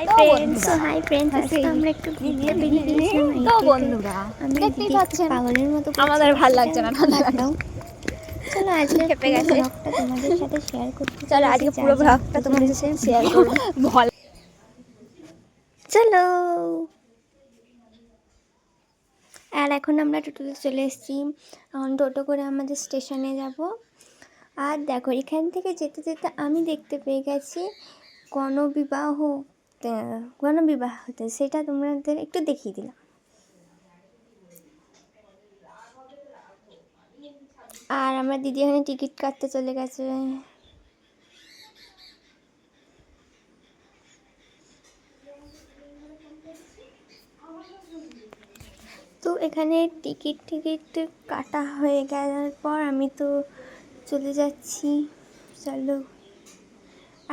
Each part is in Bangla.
Hi friends, so hi friends, আজকে আমরা একটু ঘুরতে বেরিয়ে গেছিলাম। তো বন্ধুরা দেখতেই পাচ্ছেন পাগলের মতো আমাদের ভালো লাগছে না, ঠান্ডা লাগছে। চলো আজকে খেপে পুরো গেছে। ব্লগটা তোমাদের সাথে শেয়ার করতে চলো চলেছি, আজকে যা পুরো যা ব্লগটা হতে তোমাদের চলেছে। সাথে শেয়ার করবো। বল চলো। আর এখন আমরা টোটোতে চলে এসেছি। এখন টোটো করে আমাদের স্টেশনে যাব। আর দেখো এখান থেকে যেতে যেতে আমি দেখতে পেয়ে গেছি গণবিবাহতে, সেটা তোমাদের একটু দেখিয়ে দিলাম। আর আমরা দিদি এখানে টিকিট কাটতে চলে গেছে। তো এখানে টিকিট কাটা হয়ে গেলার পর আমি তো চলে যাচ্ছি। চলো।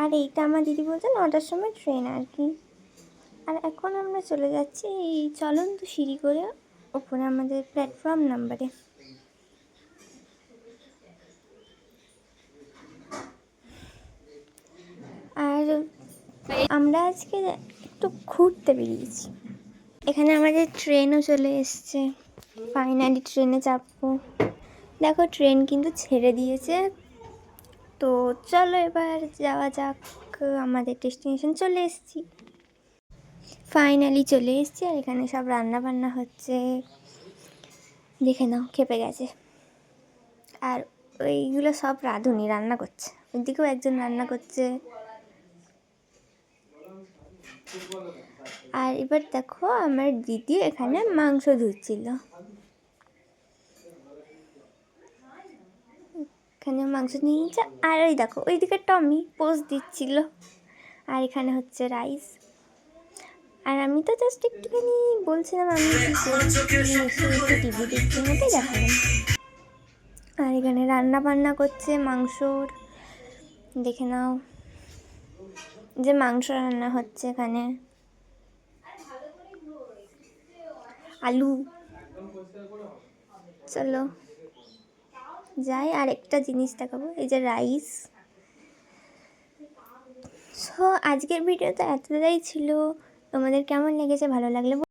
আর এইটা আমার দিদি বলছে 9টার সময় ট্রেন আর কি। আর এখন আমরা চলে যাচ্ছি এই চলন্ত সিঁড়ি করে ওপরে আমাদের প্ল্যাটফর্ম নাম্বারে। আর আমরা আজকে একটু ঘুরতে বেরিয়েছি। এখানে আমাদের ট্রেনও চলে এসছে। ফাইনালি ট্রেনে চাপবো। দেখো ট্রেন কিন্তু ছেড়ে দিয়েছে। তো চলো এবার যাওয়া যাক। আমাদের ডেস্টিনেশন চলে এসেছি। ফাইনালি চলে এসেছি। আর এখানে সব রান্না বান্না হচ্ছে, দেখে নাও, খেপে গেছে। আর ওইগুলো সব রাঁধুনি রান্না করছে, ওইদিকেও একজন রান্না করছে। আর এবার দেখো আমার দিদি এখানে মাংস ধুচ্ছিল। এখানে মাংস নিয়েছে। আর ওই দেখো ওইদিকে টমি পোজ দিচ্ছিল। আর এখানে হচ্ছে রাইস। আর আমি তো জাস্ট একটুখানি বলছিলাম আমি একটু টিভি দেখছি, মতোই দেখালাম। আর এখানে রান্না বান্না করছে মাংসর, দেখে নাও যে মাংস রান্না হচ্ছে এখানে। আলু। চলো যাই। আর একটা জিনিস দেখাবো, এই যে রাইস। সো আজকের ভিডিওটা এতটাই ছিল। তোমাদের কেমন লেগেছে? ভালো লাগলে